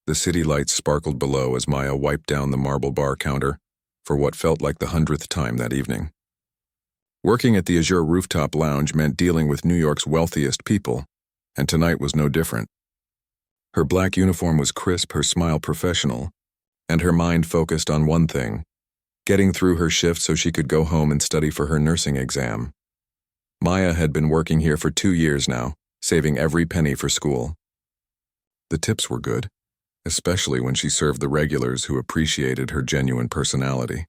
The city lights sparkled below as Maya wiped down the marble bar counter for what felt like the 100th time that evening. Working at the Azure Rooftop Lounge meant dealing with New York's wealthiest people, and tonight was no different. Her black uniform was crisp, her smile professional, and her mind focused on one thing: getting through her shift so she could go home and study for her nursing exam. Maya had been working here for 2 years now, saving every penny for school. The tips were good, especially when she served the regulars who appreciated her genuine personality.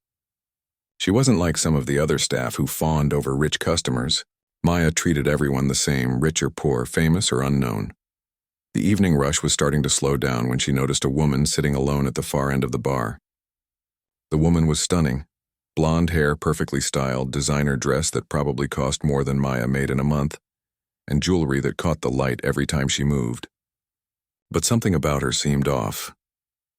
She wasn't like some of the other staff who fawned over rich customers. Maya treated everyone the same, rich or poor, famous or unknown. The evening rush was starting to slow down when she noticed a woman sitting alone at the far end of the bar. The woman was stunning. Blonde hair, perfectly styled, designer dress that probably cost more than Maya made in a month, and jewelry that caught the light every time she moved. But something about her seemed off.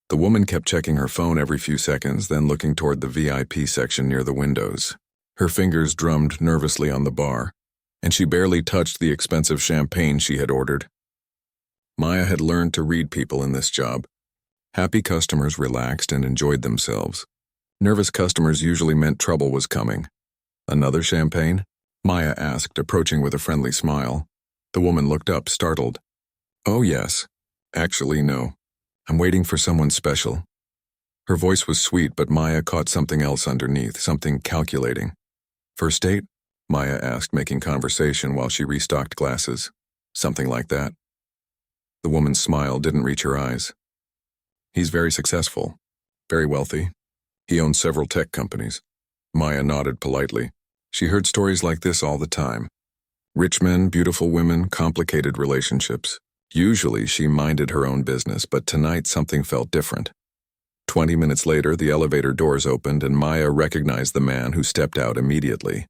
The woman kept checking her phone every few seconds, then looking toward the VIP section near the windows. Her fingers drummed nervously on the bar, and she barely touched the expensive champagne she had ordered. Maya had learned to read people in this job. Happy customers relaxed and enjoyed themselves. Nervous customers usually meant trouble was coming. "Another champagne?" Maya asked, approaching with a friendly smile. The woman looked up, startled. "Oh yes. Actually, no. I'm waiting for someone special." Her voice was sweet, but Maya caught something else underneath, something calculating. "First date?" Maya asked, making conversation while she restocked glasses. "Something like that." The woman's smile didn't reach her eyes. "He's very successful, very wealthy. He owns several tech companies." Maya nodded politely. She heard stories like this all the time. Rich men, beautiful women, complicated relationships. Usually she minded her own business, but tonight something felt different. 20 minutes later, the elevator doors opened and Maya recognized the man who stepped out immediately.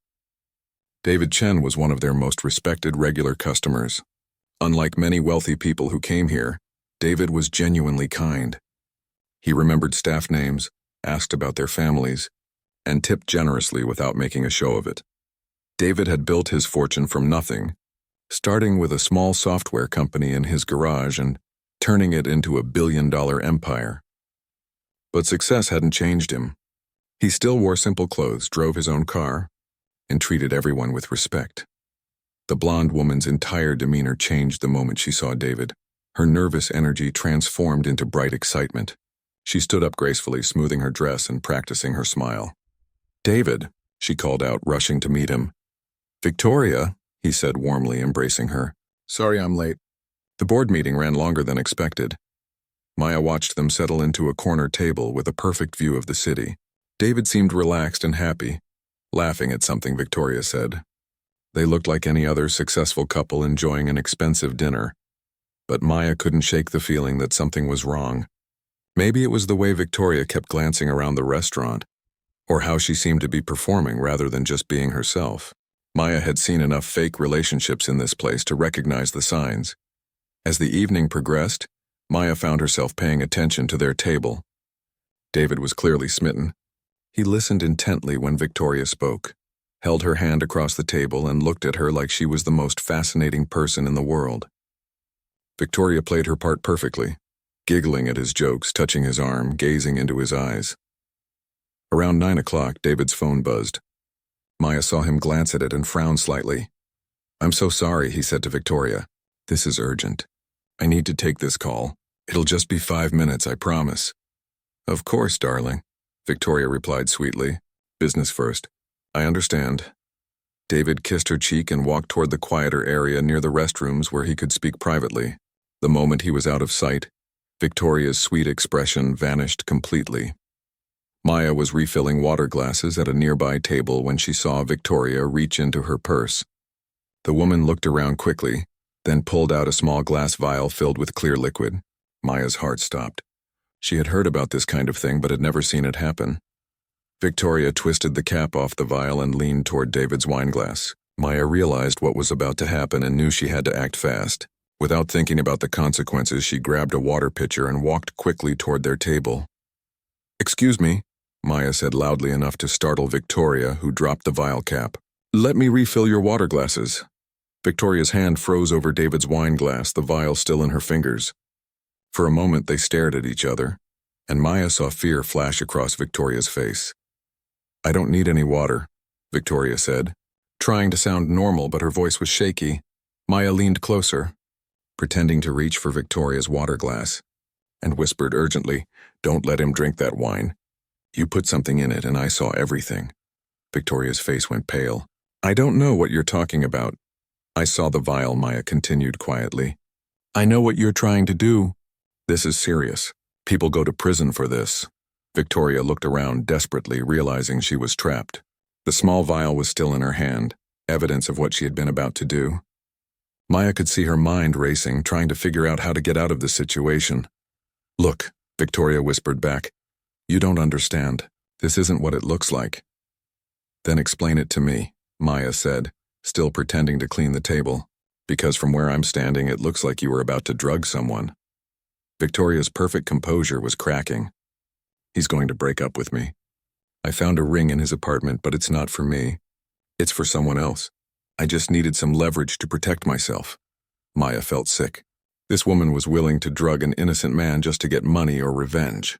David Chen was one of their most respected regular customers. Unlike many wealthy people who came here, David was genuinely kind. He remembered staff names, asked about their families, and tipped generously without making a show of it. David had built his fortune from nothing, starting with a small software company in his garage and turning it into a billion-dollar empire. But success hadn't changed him. He still wore simple clothes, drove his own car, and treated everyone with respect. The blonde woman's entire demeanor changed the moment she saw David. Her nervous energy transformed into bright excitement. She stood up gracefully, smoothing her dress and practicing her smile. "David," she called out, rushing to meet him. "Victoria," he said warmly, embracing her. "Sorry I'm late." The board meeting ran longer than expected. Maya watched them settle into a corner table with a perfect view of the city. David seemed relaxed and happy, laughing at something Victoria said. They looked like any other successful couple enjoying an expensive dinner, but Maya couldn't shake the feeling that something was wrong. Maybe it was the way Victoria kept glancing around the restaurant, or how she seemed to be performing rather than just being herself. Maya had seen enough fake relationships in this place to recognize the signs. As the evening progressed, Maya found herself paying attention to their table. David was clearly smitten. He listened intently when Victoria spoke, held her hand across the table and looked at her like she was the most fascinating person in the world. Victoria played her part perfectly, giggling at his jokes, touching his arm, gazing into his eyes. Around 9 o'clock, David's phone buzzed. Maya saw him glance at it and frown slightly. "I'm so sorry," he said to Victoria. "This is urgent. I need to take this call. It'll just be 5 minutes, I promise." "Of course, darling," Victoria replied sweetly. "Business first. I understand." David kissed her cheek and walked toward the quieter area near the restrooms where he could speak privately. The moment he was out of sight, Victoria's sweet expression vanished completely. Maya was refilling water glasses at a nearby table when she saw Victoria reach into her purse. The woman looked around quickly, then pulled out a small glass vial filled with clear liquid. Maya's heart stopped. She had heard about this kind of thing but had never seen it happen. Victoria twisted the cap off the vial and leaned toward David's wineglass. Maya realized what was about to happen and knew she had to act fast. Without thinking about the consequences, she grabbed a water pitcher and walked quickly toward their table. "Excuse me," Maya said loudly enough to startle Victoria, who dropped the vial cap. "Let me refill your water glasses." Victoria's hand froze over David's wine glass, the vial still in her fingers. For a moment they stared at each other, and Maya saw fear flash across Victoria's face. "I don't need any water," Victoria said, trying to sound normal, but her voice was shaky. Maya leaned closer, pretending to reach for Victoria's water glass, and whispered urgently, "Don't let him drink that wine. You put something in it and I saw everything." Victoria's face went pale. "I don't know what you're talking about." "I saw the vial," Maya continued quietly. "I know what you're trying to do. This is serious. People go to prison for this." Victoria looked around desperately, realizing she was trapped. The small vial was still in her hand, evidence of what she had been about to do. Maya could see her mind racing, trying to figure out how to get out of the situation. "Look," Victoria whispered back. "You don't understand. This isn't what it looks like." "Then explain it to me," Maya said, still pretending to clean the table. "Because from where I'm standing, it looks like you were about to drug someone." Victoria's perfect composure was cracking. "He's going to break up with me. I found a ring in his apartment, but it's not for me. It's for someone else. I just needed some leverage to protect myself." Maya felt sick. This woman was willing to drug an innocent man just to get money or revenge.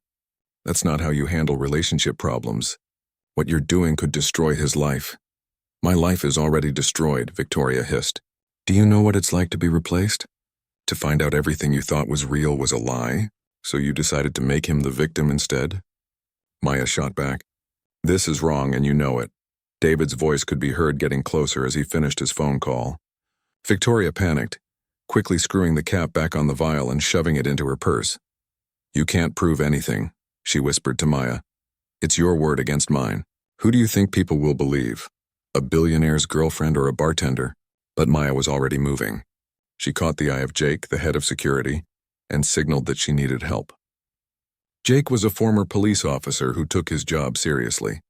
That's not how you handle relationship problems. What you're doing could destroy his life. "My life is already destroyed," Victoria hissed. "Do you know what it's like to be replaced? To find out everything you thought was real was a lie, so you decided to make him the victim instead?" Maya shot back. "This is wrong and you know it." David's voice could be heard getting closer as he finished his phone call. Victoria panicked, quickly screwing the cap back on the vial and shoving it into her purse. "You can't prove anything," she whispered to Maya. "It's your word against mine. Who do you think people will believe? A billionaire's girlfriend or a bartender?" But Maya was already moving. She caught the eye of Jake, the head of security, and signaled that she needed help. Jake was a former police officer who took his job seriously.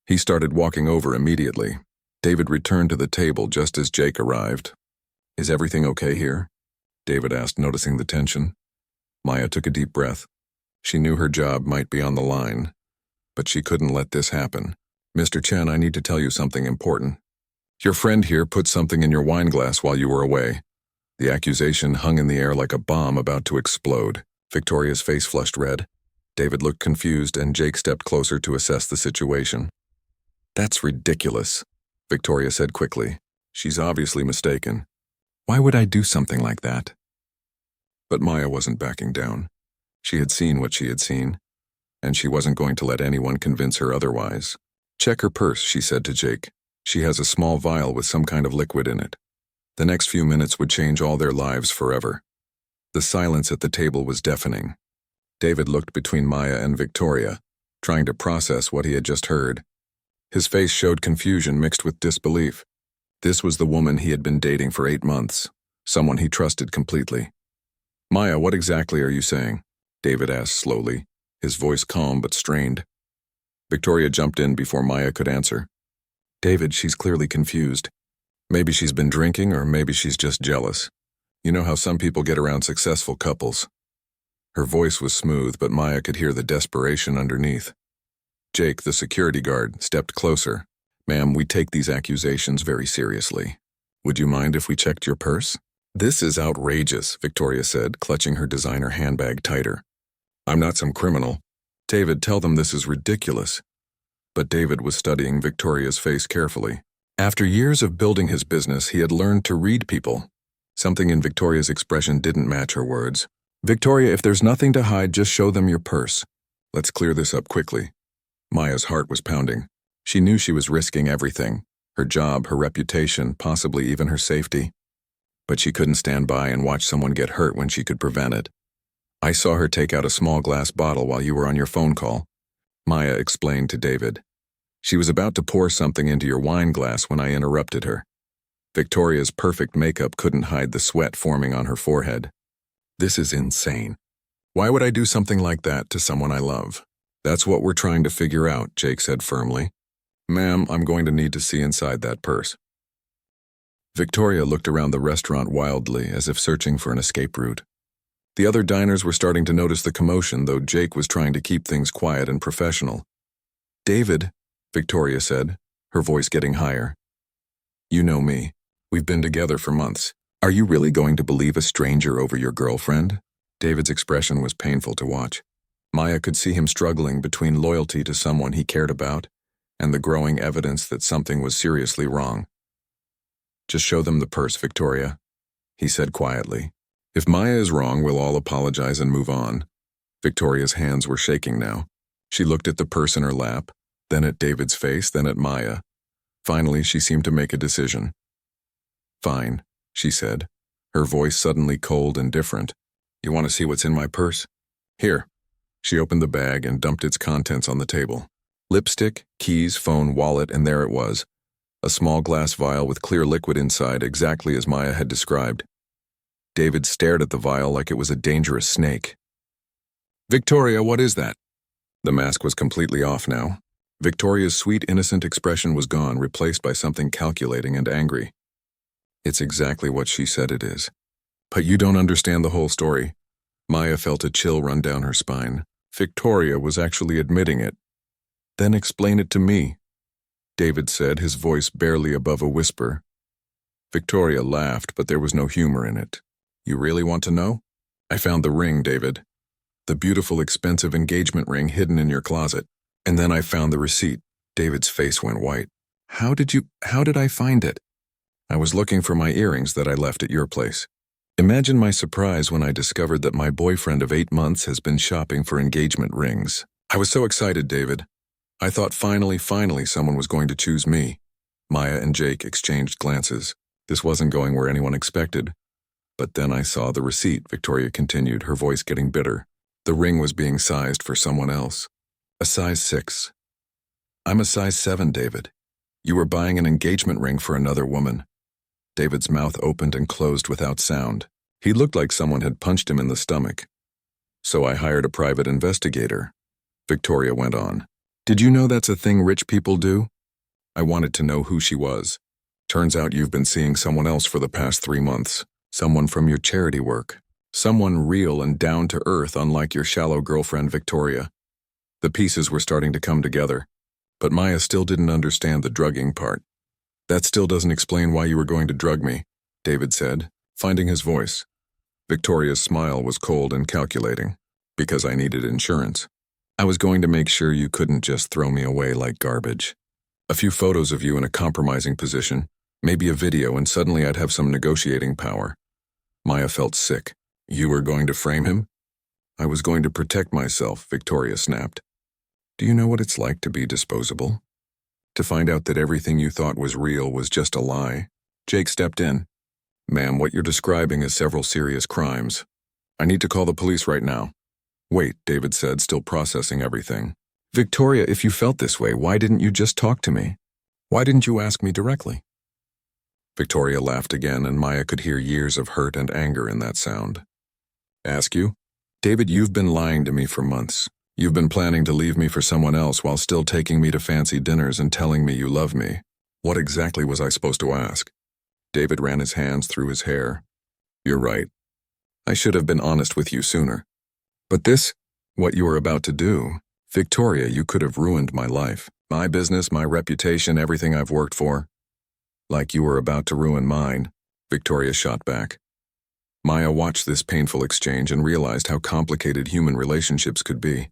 He started walking over immediately. David returned to the table just as Jake arrived. "Is everything okay here?" David asked, noticing the tension. Maya took a deep breath. She knew her job might be on the line, but she couldn't let this happen. "Mr. Chen, I need to tell you something important. Your friend here put something in your wine glass while you were away." The accusation hung in the air like a bomb about to explode. Victoria's face flushed red. David looked confused, and Jake stepped closer to assess the situation. "That's ridiculous," Victoria said quickly. "She's obviously mistaken. Why would I do something like that?" But Maya wasn't backing down. She had seen what she had seen, and she wasn't going to let anyone convince her otherwise. "Check her purse," she said to Jake. "She has a small vial with some kind of liquid in it." The next few minutes would change all their lives forever. The silence at the table was deafening. David looked between Maya and Victoria, trying to process what he had just heard. His face showed confusion mixed with disbelief. This was the woman he had been dating for 8 months, someone he trusted completely. "Maya, what exactly are you saying?" David asked slowly, his voice calm but strained. Victoria jumped in before Maya could answer. "David, she's clearly confused. Maybe she's been drinking, or maybe she's just jealous. You know how some people get around successful couples." Her voice was smooth, but Maya could hear the desperation underneath. Jake, the security guard, stepped closer. "Ma'am, we take these accusations very seriously. Would you mind if we checked your purse?" "This is outrageous," Victoria said, clutching her designer handbag tighter. "I'm not some criminal." "David, tell them this is ridiculous." But David was studying Victoria's face carefully. After years of building his business, he had learned to read people. Something in Victoria's expression didn't match her words. "Victoria, if there's nothing to hide, just show them your purse. Let's clear this up quickly." Maya's heart was pounding. She knew she was risking everything, her job, her reputation, possibly even her safety. But she couldn't stand by and watch someone get hurt when she could prevent it. "I saw her take out a small glass bottle while you were on your phone call," Maya explained to David. "She was about to pour something into your wine glass when I interrupted her." Victoria's perfect makeup couldn't hide the sweat forming on her forehead. "This is insane. Why would I do something like that to someone I love?" "That's what we're trying to figure out," Jake said firmly. "Ma'am, I'm going to need to see inside that purse." Victoria looked around the restaurant wildly, as if searching for an escape route. The other diners were starting to notice the commotion, though Jake was trying to keep things quiet and professional. "David," Victoria said, her voice getting higher. "You know me. We've been together for months. Are you really going to believe a stranger over your girlfriend?" David's expression was painful to watch. Maya could see him struggling between loyalty to someone he cared about and the growing evidence that something was seriously wrong. "Just show them the purse, Victoria," he said quietly. "If Maya is wrong, we'll all apologize and move on." Victoria's hands were shaking now. She looked at the purse in her lap, then at David's face, then at Maya. Finally, she seemed to make a decision. "Fine," she said, her voice suddenly cold and different. "You want to see what's in my purse? Here." She opened the bag and dumped its contents on the table. Lipstick, keys, phone, wallet, and there it was. A small glass vial with clear liquid inside, exactly as Maya had described. David stared at the vial like it was a dangerous snake. "Victoria, what is that?" The mask was completely off now. Victoria's sweet, innocent expression was gone, replaced by something calculating and angry. "It's exactly what she said it is." "But you don't understand the whole story." Maya felt a chill run down her spine. "Victoria was actually admitting it." "Then explain it to me," David said, his voice barely above a whisper. Victoria laughed, but there was no humor in it. "You really want to know? I found the ring, David. The beautiful, expensive engagement ring hidden in your closet. And then I found the receipt." David's face went white. How did I find it?" "I was looking for my earrings that I left at your place." Imagine my surprise when I discovered that my boyfriend of 8 months has been shopping for engagement rings. I was so excited, David. I thought finally someone was going to choose me. Maya and Jake exchanged glances. This wasn't going where anyone expected. But then I saw the receipt, Victoria continued, her voice getting bitter. The ring was being sized for someone else. A size 6. I'm a size 7, David. You were buying an engagement ring for another woman. David's mouth opened and closed without sound. He looked like someone had punched him in the stomach. So I hired a private investigator. Victoria went on. Did you know that's a thing rich people do? I wanted to know who she was. Turns out you've been seeing someone else for the past 3 months. Someone from your charity work. Someone real and down to earth, unlike your shallow girlfriend, Victoria. The pieces were starting to come together. But Maya still didn't understand the drugging part. That still doesn't explain why you were going to drug me, David said, finding his voice. Victoria's smile was cold and calculating. Because I needed insurance. I was going to make sure you couldn't just throw me away like garbage. A few photos of you in a compromising position, maybe a video, and suddenly I'd have some negotiating power. Maya felt sick. You were going to frame him? I was going to protect myself, Victoria snapped. Do you know what it's like to be disposable? To find out that everything you thought was real was just a lie. Jake stepped in. Ma'am, what you're describing is several serious crimes. I need to call the police right now. Wait, David said, still processing everything. Victoria, if you felt this way, why didn't you just talk to me? Why didn't you ask me directly? Victoria laughed again, and Maya could hear years of hurt and anger in that sound. Ask you? David, you've been lying to me for months. You've been planning to leave me for someone else while still taking me to fancy dinners and telling me you love me. What exactly was I supposed to ask? David ran his hands through his hair. You're right. I should have been honest with you sooner. But this, what you were about to do, Victoria, you could have ruined my life, my business, my reputation, everything I've worked for. Like you were about to ruin mine, Victoria shot back. Maya watched this painful exchange and realized how complicated human relationships could be.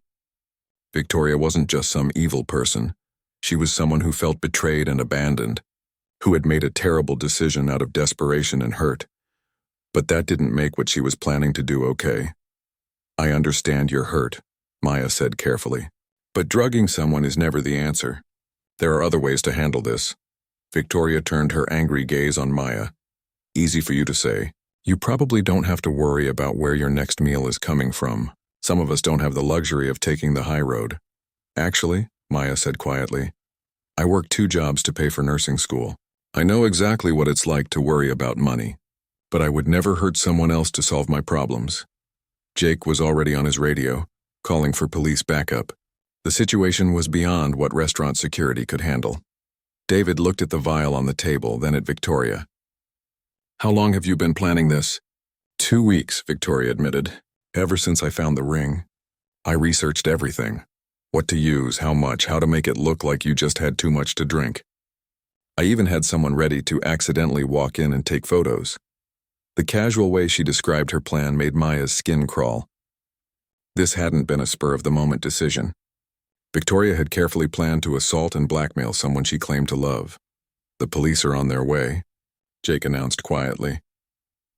Victoria wasn't just some evil person. She was someone who felt betrayed and abandoned, who had made a terrible decision out of desperation and hurt. But that didn't make what she was planning to do okay. I understand you're hurt, Maya said carefully. But drugging someone is never the answer. There are other ways to handle this. Victoria turned her angry gaze on Maya. Easy for you to say. You probably don't have to worry about where your next meal is coming from. Some of us don't have the luxury of taking the high road. Actually, Maya said quietly, I work 2 jobs to pay for nursing school. I know exactly what it's like to worry about money. But I would never hurt someone else to solve my problems. Jake was already on his radio, calling for police backup. The situation was beyond what restaurant security could handle. David looked at the vial on the table, then at Victoria. How long have you been planning this? 2 weeks, Victoria admitted. Ever since I found the ring. I researched everything. What to use, how much, how to make it look like you just had too much to drink. I even had someone ready to accidentally walk in and take photos. The casual way she described her plan made Maya's skin crawl. This hadn't been a spur-of-the-moment decision. Victoria had carefully planned to assault and blackmail someone she claimed to love. "The police are on their way," Jake announced quietly.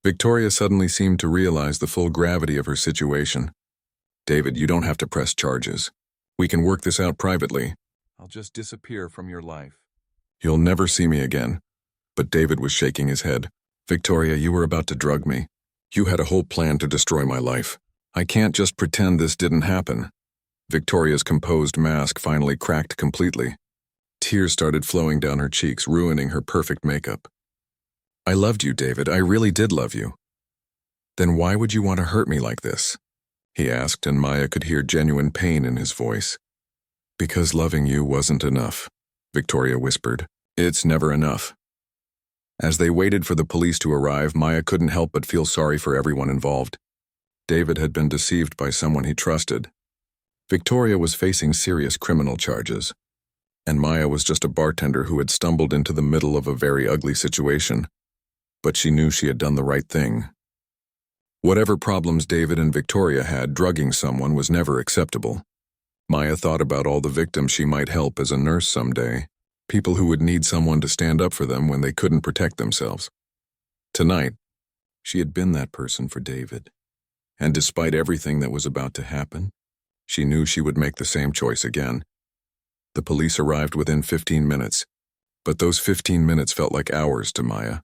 Victoria suddenly seemed to realize the full gravity of her situation. "David, you don't have to press charges. We can work this out privately. I'll just disappear from your life. You'll never see me again." But David was shaking his head. "Victoria, you were about to drug me. You had a whole plan to destroy my life. I can't just pretend this didn't happen." Victoria's composed mask finally cracked completely. Tears started flowing down her cheeks, ruining her perfect makeup. "I loved you, David. I really did love you." "Then why would you want to hurt me like this?" he asked, and Maya could hear genuine pain in his voice. "Because loving you wasn't enough," Victoria whispered. "It's never enough." As they waited for the police to arrive, Maya couldn't help but feel sorry for everyone involved. David had been deceived by someone he trusted. Victoria was facing serious criminal charges, and Maya was just a bartender who had stumbled into the middle of a very ugly situation. But she knew she had done the right thing. Whatever problems David and Victoria had, drugging someone was never acceptable. Maya thought about all the victims she might help as a nurse someday, people who would need someone to stand up for them when they couldn't protect themselves. Tonight, she had been that person for David. And despite everything that was about to happen, she knew she would make the same choice again. The police arrived within 15 minutes, but those 15 minutes felt like hours to Maya.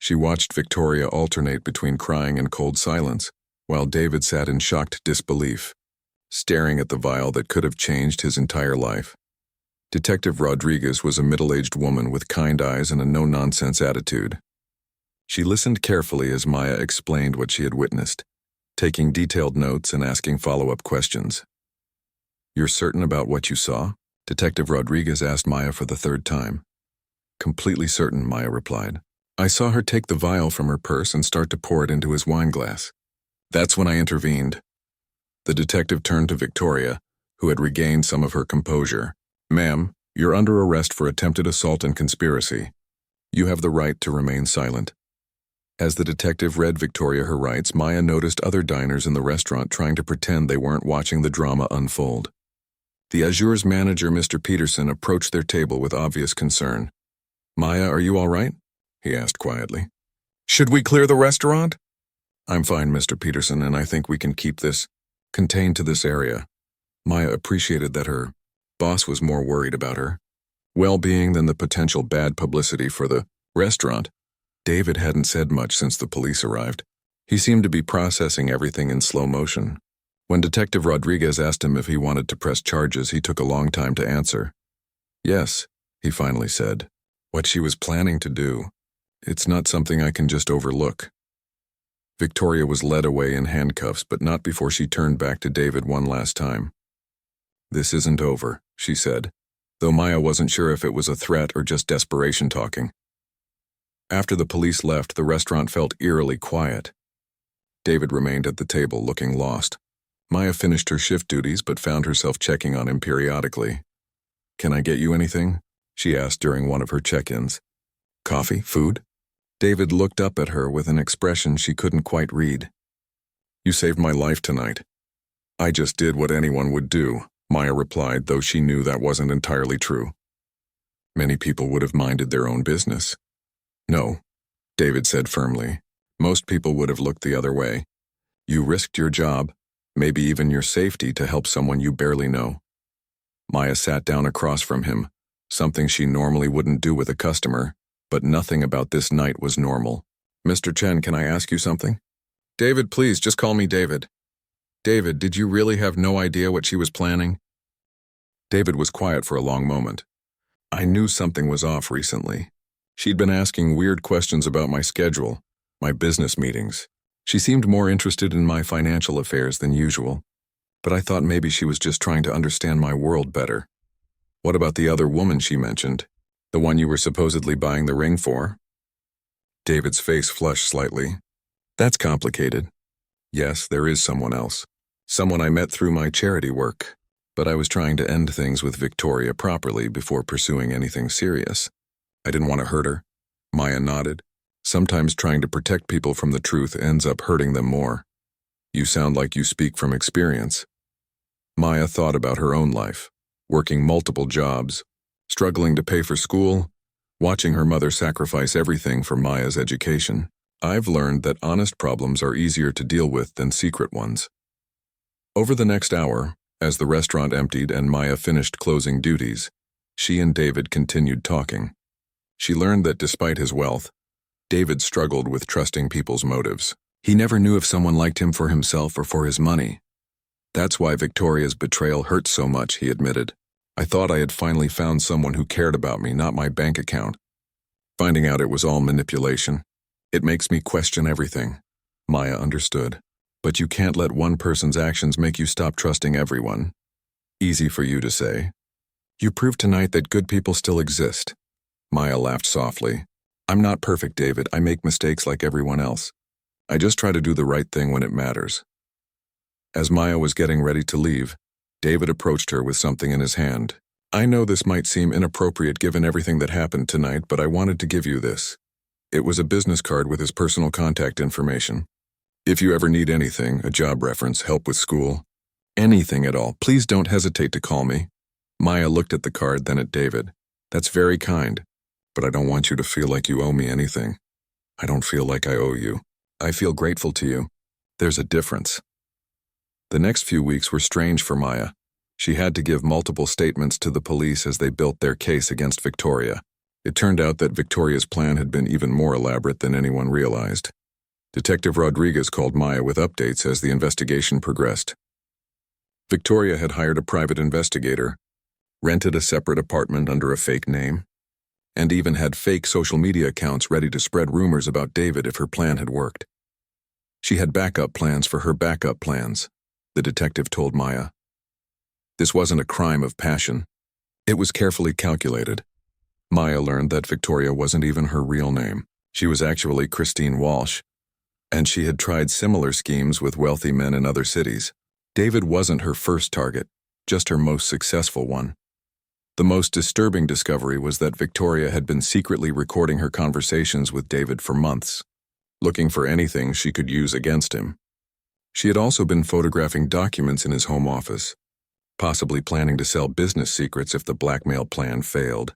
She watched Victoria alternate between crying and cold silence, while David sat in shocked disbelief, staring at the vial that could have changed his entire life. Detective Rodriguez was a middle-aged woman with kind eyes and a no-nonsense attitude. She listened carefully as Maya explained what she had witnessed, taking detailed notes and asking follow-up questions. "You're certain about what you saw?" Detective Rodriguez asked Maya for the third time. "Completely certain," Maya replied. "I saw her take the vial from her purse and start to pour it into his wine glass. That's when I intervened." The detective turned to Victoria, who had regained some of her composure. "Ma'am, you're under arrest for attempted assault and conspiracy. You have the right to remain silent." As the detective read Victoria her rights, Maya noticed other diners in the restaurant trying to pretend they weren't watching the drama unfold. The Azure's manager, Mr. Peterson, approached their table with obvious concern. "Maya, are you all right?" he asked quietly. "Should we clear the restaurant?" "I'm fine, Mr. Peterson, and I think we can keep this contained to this area." Maya appreciated that her boss was more worried about her well-being than the potential bad publicity for the restaurant. David hadn't said much since the police arrived. He seemed to be processing everything in slow motion. When Detective Rodriguez asked him if he wanted to press charges, he took a long time to answer. "Yes," he finally said. "What she was planning to do, it's not something I can just overlook." Victoria was led away in handcuffs, but not before she turned back to David one last time. "This isn't over," she said, though Maya wasn't sure if it was a threat or just desperation talking. After the police left, the restaurant felt eerily quiet. David remained at the table, looking lost. Maya finished her shift duties but found herself checking on him periodically. "Can I get you anything?" she asked during one of her check-ins. "Coffee? Food?" David looked up at her with an expression she couldn't quite read. "You saved my life tonight." "I just did what anyone would do," Maya replied, though she knew that wasn't entirely true. "Many people would have minded their own business." "No," David said firmly. "Most people would have looked the other way. You risked your job, maybe even your safety, to help someone you barely know." Maya sat down across from him, something she normally wouldn't do with a customer, but nothing about this night was normal. "Mr. Chen, can I ask you something?" "David, please, just call me David." "David, did you really have no idea what she was planning?" David was quiet for a long moment. "I knew something was off recently. She'd been asking weird questions about my schedule, my business meetings. She seemed more interested in my financial affairs than usual, but I thought maybe she was just trying to understand my world better." "What about the other woman she mentioned? The one you were supposedly buying the ring for?" David's face flushed slightly. "That's complicated. Yes, there is someone else. Someone I met through my charity work, but I was trying to end things with Victoria properly before pursuing anything serious. I didn't want to hurt her." Maya nodded. Sometimes trying to protect people from the truth ends up hurting them more. You sound like you speak from experience. Maya thought about her own life, working multiple jobs, struggling to pay for school, watching her mother sacrifice everything for Maya's education. I've learned that honest problems are easier to deal with than secret ones. Over the next hour, as the restaurant emptied and Maya finished closing duties, she and David continued talking. She learned that despite his wealth, David struggled with trusting people's motives. He never knew if someone liked him for himself or for his money. That's why Victoria's betrayal hurt so much, he admitted. I thought I had finally found someone who cared about me, not my bank account. Finding out it was all manipulation. It makes me question everything. Maya understood. But you can't let one person's actions make you stop trusting everyone. Easy for you to say. You proved tonight that good people still exist. Maya laughed softly. I'm not perfect, David. I make mistakes like everyone else. I just try to do the right thing when it matters. As Maya was getting ready to leave, David approached her with something in his hand. I know this might seem inappropriate given everything that happened tonight, but I wanted to give you this. It was a business card with his personal contact information. If you ever need anything, a job reference, help with school, anything at all, please don't hesitate to call me. Maya looked at the card, then at David. That's very kind, but I don't want you to feel like you owe me anything. I don't feel like I owe you. I feel grateful to you. There's a difference. The next few weeks were strange for Maya. She had to give multiple statements to the police as they built their case against Victoria. It turned out that Victoria's plan had been even more elaborate than anyone realized. Detective Rodriguez called Maya with updates as the investigation progressed. Victoria had hired a private investigator, rented a separate apartment under a fake name, and even had fake social media accounts ready to spread rumors about David if her plan had worked. She had backup plans for her backup plans, the detective told Maya. This wasn't a crime of passion. It was carefully calculated. Maya learned that Victoria wasn't even her real name. She was actually Christine Walsh, and she had tried similar schemes with wealthy men in other cities. David wasn't her first target, just her most successful one. The most disturbing discovery was that Victoria had been secretly recording her conversations with David for months, looking for anything she could use against him. She had also been photographing documents in his home office, possibly planning to sell business secrets if the blackmail plan failed.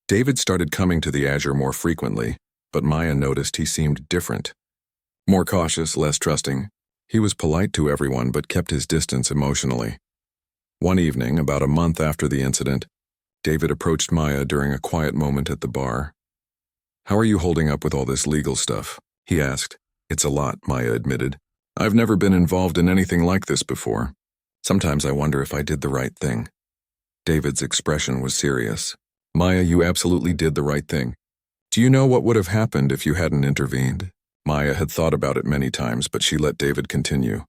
David started coming to the Azure more frequently, but Maya noticed he seemed different. More cautious, less trusting. He was polite to everyone but kept his distance emotionally. One evening, about a month after the incident, David approached Maya during a quiet moment at the bar. How are you holding up with all this legal stuff? He asked. It's a lot, Maya admitted. I've never been involved in anything like this before. Sometimes I wonder if I did the right thing. David's expression was serious. Maya, you absolutely did the right thing. Do you know what would have happened if you hadn't intervened? Maya had thought about it many times, but she let David continue.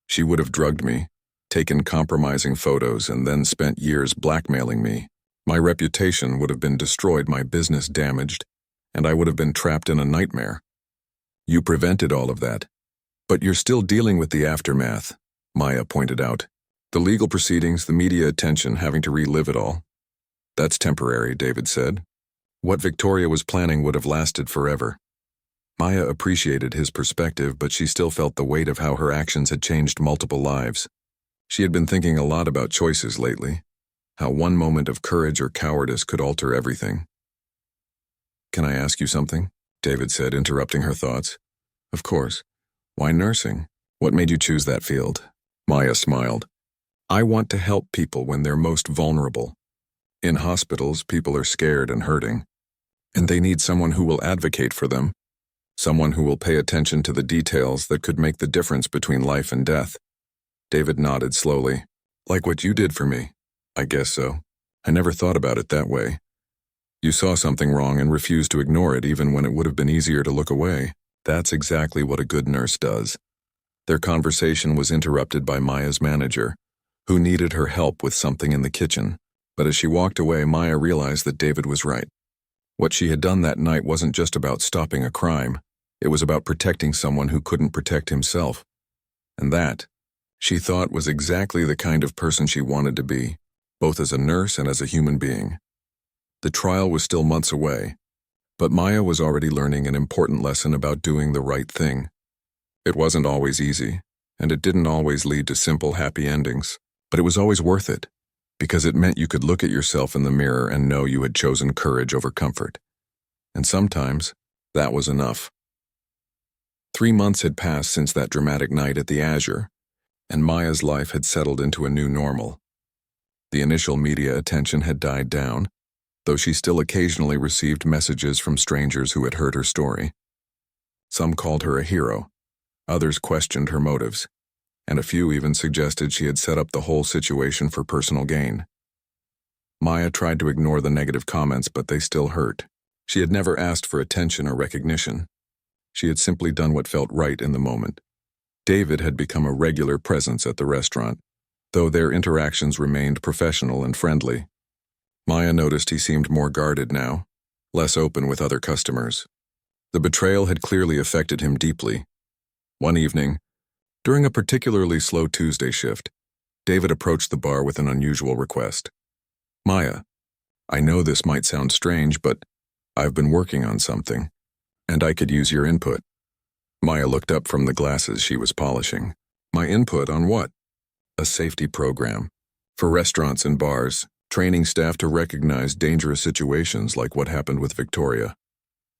She would have drugged me, taken compromising photos, and then spent years blackmailing me. My reputation would have been destroyed, my business damaged, and I would have been trapped in a nightmare. You prevented all of that. But you're still dealing with the aftermath, Maya pointed out. The legal proceedings, the media attention, having to relive it all. That's temporary, David said. What Victoria was planning would have lasted forever. Maya appreciated his perspective, but she still felt the weight of how her actions had changed multiple lives. She had been thinking a lot about choices lately, how one moment of courage or cowardice could alter everything. Can I ask you something? David said, interrupting her thoughts. Of course. Why nursing? What made you choose that field? Maya smiled. I want to help people when they're most vulnerable. In hospitals, people are scared and hurting, and they need someone who will advocate for them, someone who will pay attention to the details that could make the difference between life and death. David nodded slowly. Like what you did for me. I guess so. I never thought about it that way. You saw something wrong and refused to ignore it even when it would have been easier to look away. That's exactly what a good nurse does. Their conversation was interrupted by Maya's manager, who needed her help with something in the kitchen. But as she walked away, Maya realized that David was right. What she had done that night wasn't just about stopping a crime. It was about protecting someone who couldn't protect himself. And that, she thought, was exactly the kind of person she wanted to be, both as a nurse and as a human being. The trial was still months away, But Maya was already learning an important lesson about doing the right thing. It wasn't always easy, and it didn't always lead to simple, happy endings. But it was always worth it, because it meant you could look at yourself in the mirror and know you had chosen courage over comfort. And sometimes, that was enough. 3 months had passed since that dramatic night at the Azure, and Maya's life had settled into a new normal. The initial media attention had died down, though she still occasionally received messages from strangers who had heard her story. Some called her a hero, others questioned her motives, and a few even suggested she had set up the whole situation for personal gain. Maya tried to ignore the negative comments, but they still hurt. She had never asked for attention or recognition. She had simply done what felt right in the moment. David had become a regular presence at the restaurant, though their interactions remained professional and friendly. Maya noticed he seemed more guarded now, less open with other customers. The betrayal had clearly affected him deeply. One evening, during a particularly slow Tuesday shift, David approached the bar with an unusual request. "Maya, I know this might sound strange, but I've been working on something, and I could use your input." Maya looked up from the glasses she was polishing. "My input on what?" "A safety program. For restaurants and bars, training staff to recognize dangerous situations like what happened with Victoria."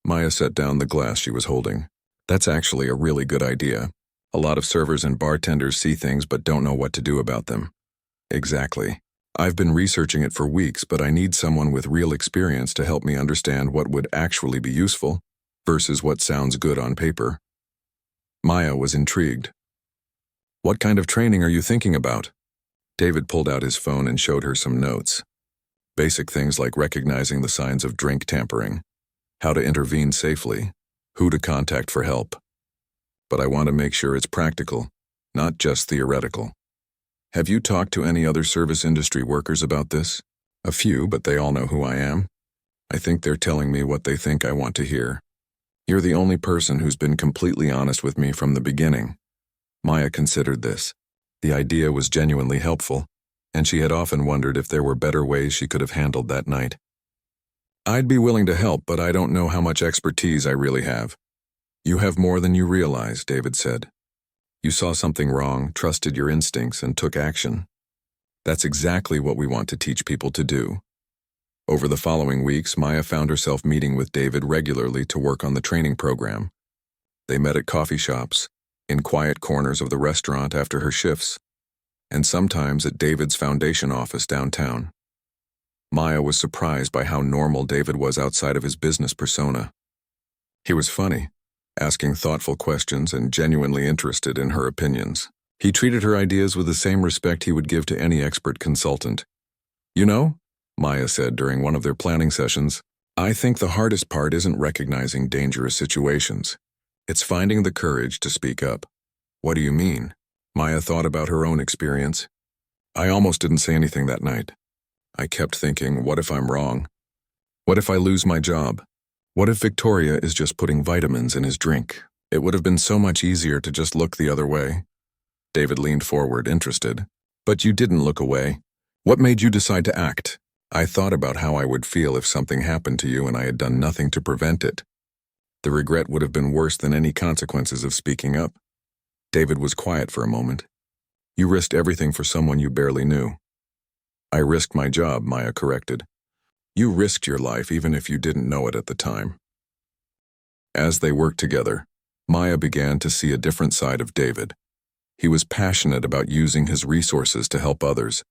Maya set down the glass she was holding. "That's actually a really good idea. A lot of servers and bartenders see things but don't know what to do about them." "Exactly. I've been researching it for weeks, but I need someone with real experience to help me understand what would actually be useful versus what sounds good on paper." Maya was intrigued. "What kind of training are you thinking about?" David pulled out his phone and showed her some notes. Basic things like recognizing the signs of drink tampering, how to intervene safely, who to contact for help. "But I want to make sure it's practical, not just theoretical." "Have you talked to any other service industry workers about this?" "A few, but they all know who I am. I think they're telling me what they think I want to hear. You're the only person who's been completely honest with me from the beginning." Maya considered this. The idea was genuinely helpful, and she had often wondered if there were better ways she could have handled that night. "I'd be willing to help, but I don't know how much expertise I really have." "You have more than you realize," David said. "You saw something wrong, trusted your instincts, and took action. That's exactly what we want to teach people to do." Over the following weeks, Maya found herself meeting with David regularly to work on the training program. They met at coffee shops, in quiet corners of the restaurant after her shifts, and sometimes at David's foundation office downtown. Maya was surprised by how normal David was outside of his business persona. He was funny, asking thoughtful questions and genuinely interested in her opinions. He treated her ideas with the same respect he would give to any expert consultant. "You know," Maya said during one of their planning sessions, "I think the hardest part isn't recognizing dangerous situations. It's finding the courage to speak up." "What do you mean?" Maya thought about her own experience. "I almost didn't say anything that night. I kept thinking, what if I'm wrong? What if I lose my job? What if Victoria is just putting vitamins in his drink? It would have been so much easier to just look the other way." David leaned forward, interested. "But you didn't look away. What made you decide to act?" "I thought about how I would feel if something happened to you and I had done nothing to prevent it. The regret would have been worse than any consequences of speaking up." David was quiet for a moment. "You risked everything for someone you barely knew." "I risked my job," Maya corrected. "You risked your life even if you didn't know it at the time." As they worked together, Maya began to see a different side of David. He was passionate about using his resources to help others,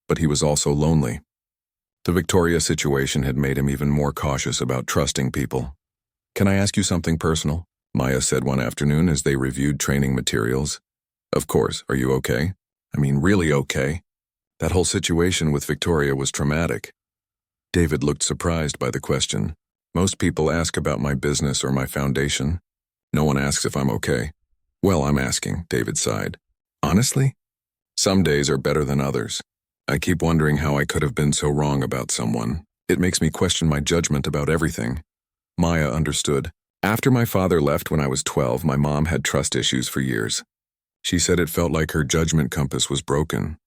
but he was also lonely. The Victoria situation had made him even more cautious about trusting people. "Can I ask you something personal?" Maya said one afternoon as they reviewed training materials. "Of course. Are you okay?" "I mean, really okay. That whole situation with Victoria was traumatic." David looked surprised by the question. "Most people ask about my business or my foundation. No one asks if I'm okay." "Well, I'm asking," David sighed. "Honestly? Some days are better than others. I keep wondering how I could have been so wrong about someone. It makes me question my judgment about everything." Maya understood. "After my father left when I was 12, my mom had trust issues for years. She said it felt like her judgment compass was broken.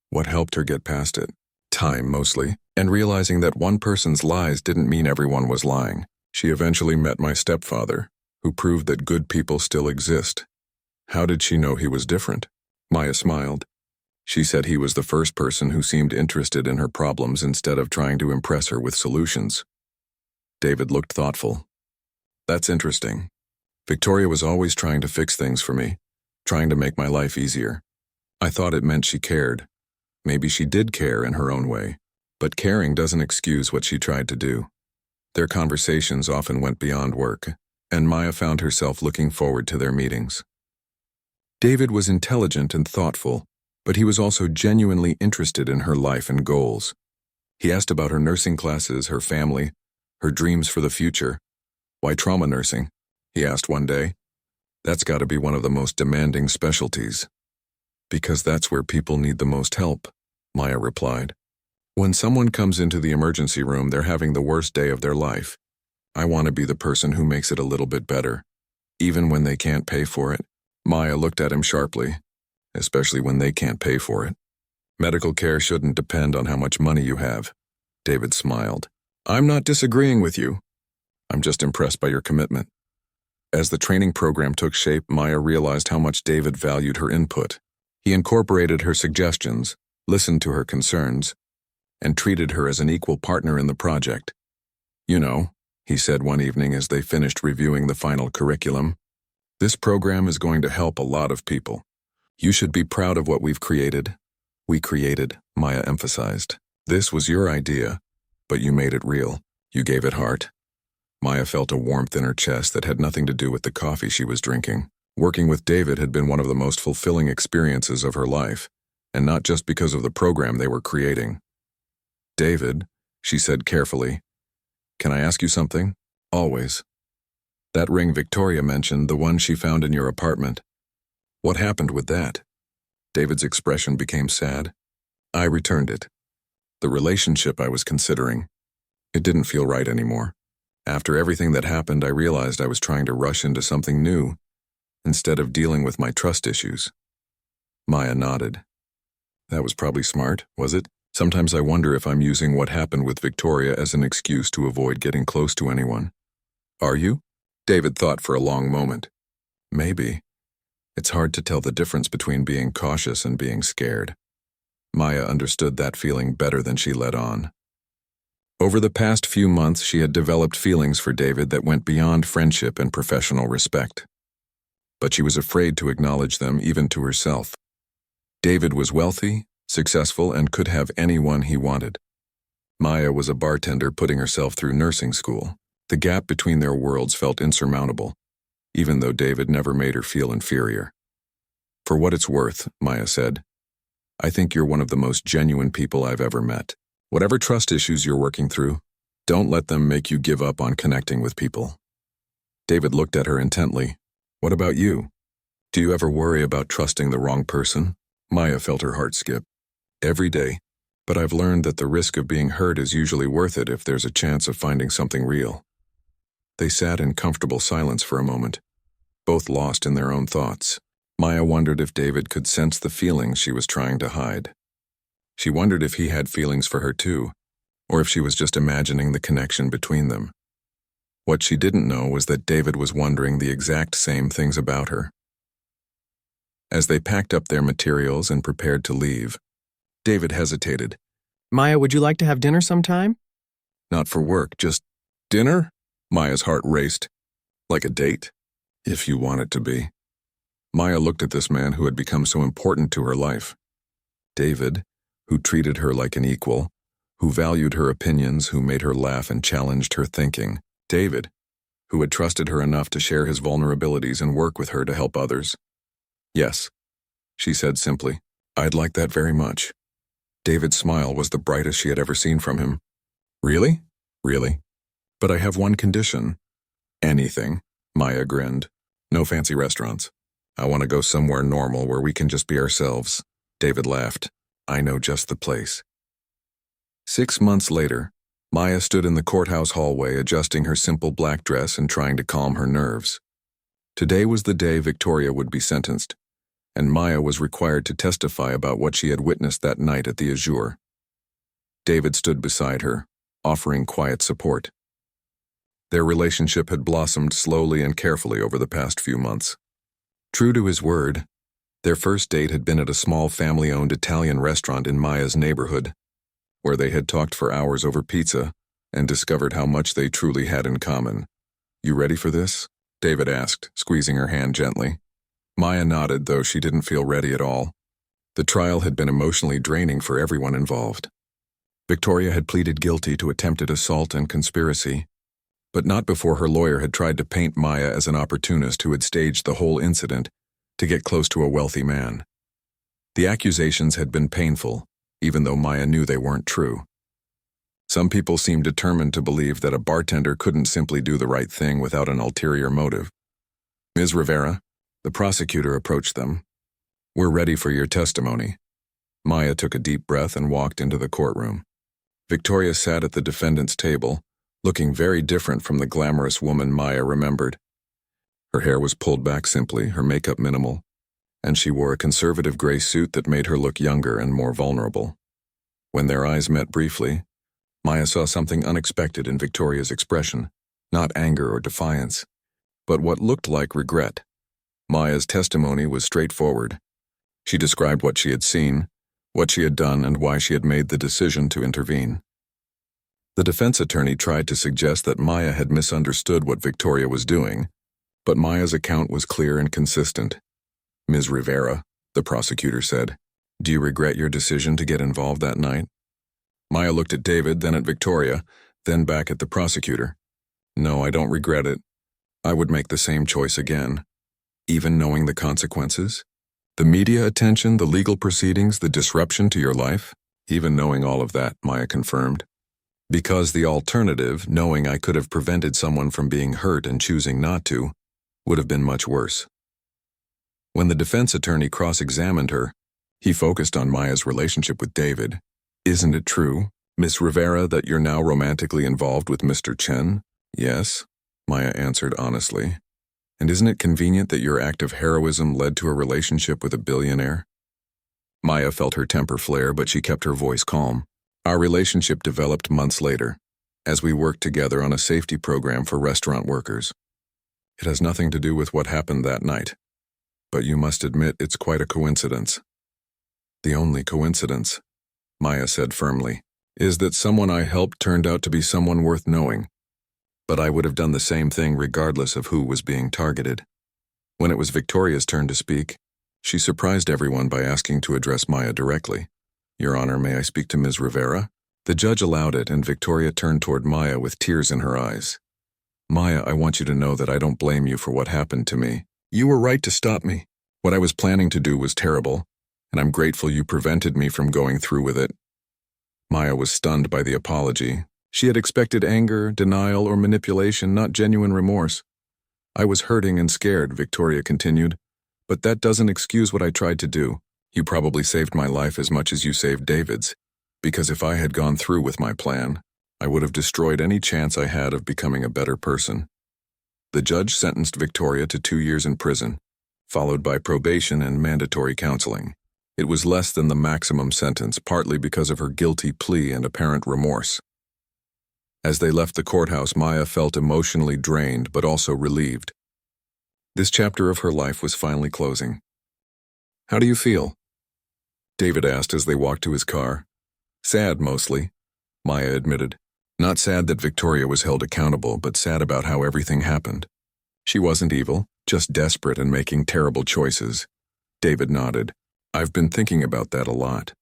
What helped her get past it? Time, mostly, and realizing that one person's lies didn't mean everyone was lying. She eventually met my stepfather, who proved that good people still exist. How did she know he was different? Maya smiled. She said he was the first person who seemed interested in her problems instead of trying to impress her with solutions. David looked thoughtful. That's interesting. Victoria was always trying to fix things for me, trying to make my life easier. I thought it meant she cared. Maybe she did care in her own way, but caring doesn't excuse what she tried to do. Their conversations often went beyond work, and Maya found herself looking forward to their meetings. David was intelligent and thoughtful, but he was also genuinely interested in her life and goals. He asked about her nursing classes, her family, her dreams for the future. Why trauma nursing? He asked one day. That's got to be one of the most demanding specialties. Because that's where people need the most help, Maya replied. When someone comes into the emergency room, they're having the worst day of their life. I want to be the person who makes it a little bit better, even when they can't pay for it. Maya looked at him sharply, especially when they can't pay for it. Medical care shouldn't depend on how much money you have. David smiled. I'm not disagreeing with you. I'm just impressed by your commitment. As the training program took shape, Maya realized how much David valued her input. He incorporated her suggestions, listened to her concerns, and treated her as an equal partner in the project. You know, he said one evening as they finished reviewing the final curriculum, this program is going to help a lot of people. You should be proud of what we've created. We created, Maya emphasized. This was your idea, but you made it real. You gave it heart. Maya felt a warmth in her chest that had nothing to do with the coffee she was drinking. Working with David had been one of the most fulfilling experiences of her life, and not just because of the program they were creating. David, she said carefully, can I ask you something? Always. That ring Victoria mentioned, the one she found in your apartment. What happened with that? David's expression became sad. I returned it. The relationship I was considering. It didn't feel right anymore. After everything that happened, I realized I was trying to rush into something new, instead of dealing with my trust issues. Maya nodded. That was probably smart, was it? Sometimes I wonder if I'm using what happened with Victoria as an excuse to avoid getting close to anyone. Are you? David thought for a long moment. Maybe. It's hard to tell the difference between being cautious and being scared. Maya understood that feeling better than she let on. Over the past few months, she had developed feelings for David that went beyond friendship and professional respect. But she was afraid to acknowledge them even to herself. David was wealthy, successful, and could have anyone he wanted. Maya was a bartender putting herself through nursing school. The gap between their worlds felt insurmountable, even though David never made her feel inferior. For what it's worth, Maya said, I think you're one of the most genuine people I've ever met. Whatever trust issues you're working through, don't let them make you give up on connecting with people. David looked at her intently. What about you? Do you ever worry about trusting the wrong person? Maya felt her heart skip. Every day, but I've learned that the risk of being hurt is usually worth it if there's a chance of finding something real. They sat in comfortable silence for a moment, both lost in their own thoughts. Maya wondered if David could sense the feelings she was trying to hide. She wondered if he had feelings for her too, or if she was just imagining the connection between them. What she didn't know was that David was wondering the exact same things about her. As they packed up their materials and prepared to leave, David hesitated. Maya, would you like to have dinner sometime? Not for work, just dinner? Maya's heart raced. Like a date? If you want it to be. Maya looked at this man who had become so important to her life. David, who treated her like an equal, who valued her opinions, who made her laugh and challenged her thinking. David, who had trusted her enough to share his vulnerabilities and work with her to help others. Yes, she said simply. I'd like that very much. David's smile was the brightest she had ever seen from him. Really? Really? But I have one condition. Anything, Maya grinned. No fancy restaurants. I want to go somewhere normal where we can just be ourselves. David laughed. I know just the place. 6 months later, Maya stood in the courthouse hallway adjusting her simple black dress and trying to calm her nerves. Today was the day Victoria would be sentenced, and Maya was required to testify about what she had witnessed that night at the Azure. David stood beside her, offering quiet support. Their relationship had blossomed slowly and carefully over the past few months. True to his word, their first date had been at a small family-owned Italian restaurant in Maya's neighborhood, where they had talked for hours over pizza and discovered how much they truly had in common. "You ready for this?" David asked, squeezing her hand gently. Maya nodded, though she didn't feel ready at all. The trial had been emotionally draining for everyone involved. Victoria had pleaded guilty to attempted assault and conspiracy, but not before her lawyer had tried to paint Maya as an opportunist who had staged the whole incident to get close to a wealthy man. The accusations had been painful, even though Maya knew they weren't true. Some people seemed determined to believe that a bartender couldn't simply do the right thing without an ulterior motive. "Ms. Rivera," the prosecutor approached them. "We're ready for your testimony." Maya took a deep breath and walked into the courtroom. Victoria sat at the defendant's table, looking very different from the glamorous woman Maya remembered. Her hair was pulled back simply, her makeup minimal, and she wore a conservative gray suit that made her look younger and more vulnerable. When their eyes met briefly, Maya saw something unexpected in Victoria's expression, not anger or defiance, but what looked like regret. Maya's testimony was straightforward. She described what she had seen, what she had done, and why she had made the decision to intervene. The defense attorney tried to suggest that Maya had misunderstood what Victoria was doing, but Maya's account was clear and consistent. "Ms. Rivera," the prosecutor said, "do you regret your decision to get involved that night?" Maya looked at David, then at Victoria, then back at the prosecutor. "No, I don't regret it. I would make the same choice again. Even knowing the consequences? The media attention, the legal proceedings, the disruption to your life? Even knowing all of that," Maya confirmed. "Because the alternative, knowing I could have prevented someone from being hurt and choosing not to, would have been much worse." When the defense attorney cross-examined her, he focused on Maya's relationship with David. "Isn't it true, Miss Rivera, that you're now romantically involved with Mr. Chen?" "Yes," Maya answered honestly. "And isn't it convenient that your act of heroism led to a relationship with a billionaire?" Maya felt her temper flare, but she kept her voice calm. "Our relationship developed months later, as we worked together on a safety program for restaurant workers. It has nothing to do with what happened that night, but you must admit it's quite a coincidence." "The only coincidence," Maya said firmly, "is that someone I helped turned out to be someone worth knowing. But I would have done the same thing regardless of who was being targeted." When it was Victoria's turn to speak, she surprised everyone by asking to address Maya directly. "Your Honor, may I speak to Ms. Rivera?" The judge allowed it, and Victoria turned toward Maya with tears in her eyes. "Maya, I want you to know that I don't blame you for what happened to me. You were right to stop me. What I was planning to do was terrible, and I'm grateful you prevented me from going through with it." Maya was stunned by the apology. She had expected anger, denial, or manipulation, not genuine remorse. "I was hurting and scared," Victoria continued, "but that doesn't excuse what I tried to do. You probably saved my life as much as you saved David's, because if I had gone through with my plan, I would have destroyed any chance I had of becoming a better person." The judge sentenced Victoria to 2 years in prison, followed by probation and mandatory counseling. It was less than the maximum sentence, partly because of her guilty plea and apparent remorse. As they left the courthouse, Maya felt emotionally drained but also relieved. This chapter of her life was finally closing. "How do you feel?" David asked as they walked to his car. "Sad, mostly," Maya admitted. Not sad that Victoria was held accountable, but sad about how everything happened. She wasn't evil, just desperate and making terrible choices. David nodded. "I've been thinking about that a lot.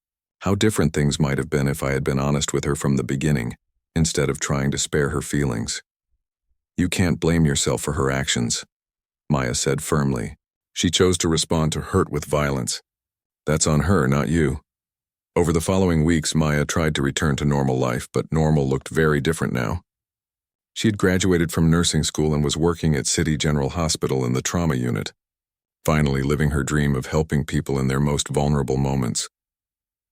How different things might have been if I had been honest with her from the beginning, instead of trying to spare her feelings." "You can't blame yourself for her actions," Maya said firmly. "She chose to respond to hurt with violence. That's on her, not you." Over the following weeks, Maya tried to return to normal life, but normal looked very different now. She had graduated from nursing school and was working at City General Hospital in the trauma unit, finally living her dream of helping people in their most vulnerable moments.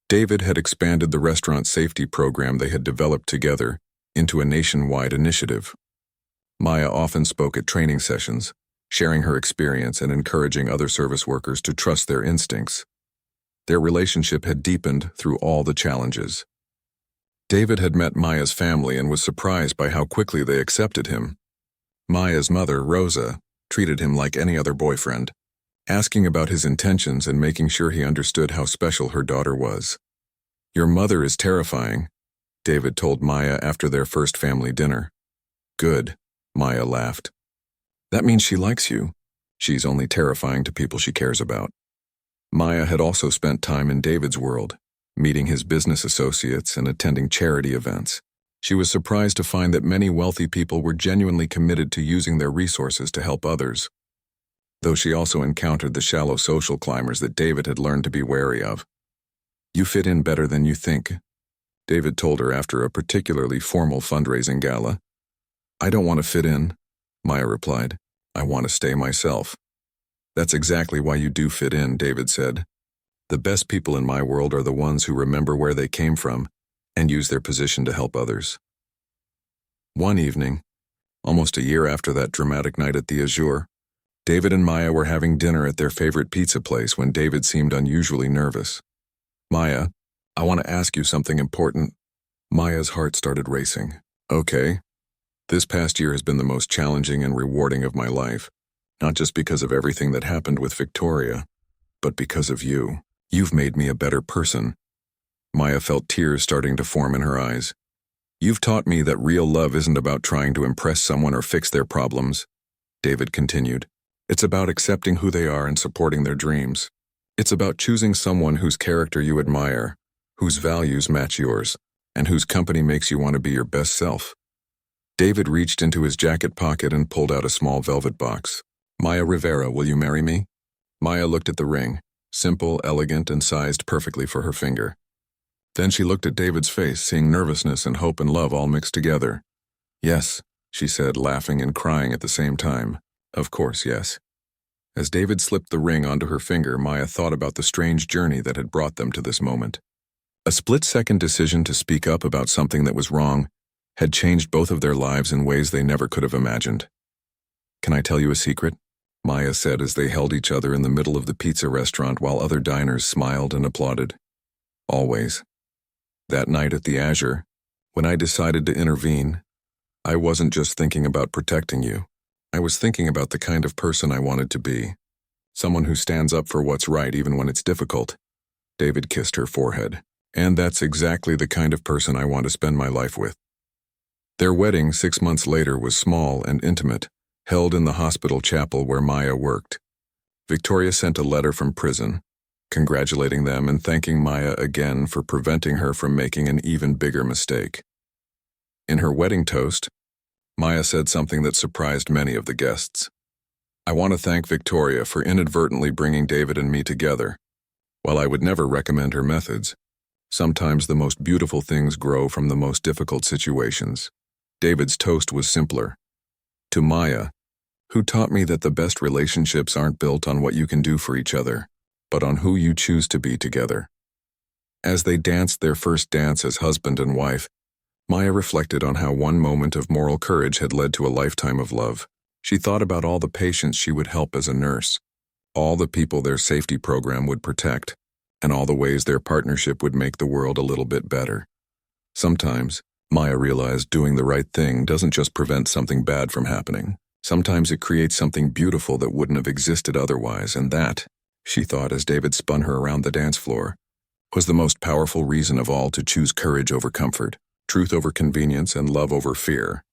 David had expanded the restaurant safety program they had developed together into a nationwide initiative. Maya often spoke at training sessions, sharing her experience and encouraging other service workers to trust their instincts. Their relationship had deepened through all the challenges. David had met Maya's family and was surprised by how quickly they accepted him. Maya's mother, Rosa, treated him like any other boyfriend, asking about his intentions and making sure he understood how special her daughter was. "Your mother is terrifying," David told Maya after their first family dinner. "Good," Maya laughed. "That means she likes you. She's only terrifying to people she cares about." Maya had also spent time in David's world, meeting his business associates and attending charity events. She was surprised to find that many wealthy people were genuinely committed to using their resources to help others, though she also encountered the shallow social climbers that David had learned to be wary of. "You fit in better than you think," David told her after a particularly formal fundraising gala. "I don't want to fit in," Maya replied. "I want to stay myself." "That's exactly why you do fit in," David said. "The best people in my world are the ones who remember where they came from and use their position to help others." One evening, almost a year after that dramatic night at the Azure, David and Maya were having dinner at their favorite pizza place when David seemed unusually nervous. "Maya, I want to ask you something important." Maya's heart started racing. "Okay. This past year has been the most challenging and rewarding of my life, not just because of everything that happened with Victoria, but because of you. You've made me a better person." Maya felt tears starting to form in her eyes. "You've taught me that real love isn't about trying to impress someone or fix their problems," David continued. "It's about accepting who they are and supporting their dreams. It's about choosing someone whose character you admire, whose values match yours, and whose company makes you want to be your best self." David reached into his jacket pocket and pulled out a small velvet box. "Maya Rivera, will you marry me?" Maya looked at the ring, simple, elegant, and sized perfectly for her finger. Then she looked at David's face, seeing nervousness and hope and love all mixed together. "Yes," she said, laughing and crying at the same time. "Of course, yes." As David slipped the ring onto her finger, Maya thought about the strange journey that had brought them to this moment. A split-second decision to speak up about something that was wrong had changed both of their lives in ways they never could have imagined. "Can I tell you a secret?" Maya said as they held each other in the middle of the pizza restaurant while other diners smiled and applauded. "Always. That night at the Azure, when I decided to intervene, I wasn't just thinking about protecting you. I was thinking about the kind of person I wanted to be. Someone who stands up for what's right even when it's difficult." David kissed her forehead. "And that's exactly the kind of person I want to spend my life with." Their wedding 6 months later was small and intimate, held in the hospital chapel where Maya worked. Victoria sent a letter from prison, congratulating them and thanking Maya again for preventing her from making an even bigger mistake. In her wedding toast, Maya said something that surprised many of the guests. "I want to thank Victoria for inadvertently bringing David and me together. While I would never recommend her methods, sometimes the most beautiful things grow from the most difficult situations." David's toast was simpler. "To Maya, who taught me that the best relationships aren't built on what you can do for each other, but on who you choose to be together." As they danced their first dance as husband and wife, Maya reflected on how one moment of moral courage had led to a lifetime of love. She thought about all the patients she would help as a nurse, all the people their safety program would protect, and all the ways their partnership would make the world a little bit better. Sometimes, Maya realized doing the right thing doesn't just prevent something bad from happening. Sometimes it creates something beautiful that wouldn't have existed otherwise, and that, she thought as David spun her around the dance floor, was the most powerful reason of all to choose courage over comfort, truth over convenience, and love over fear.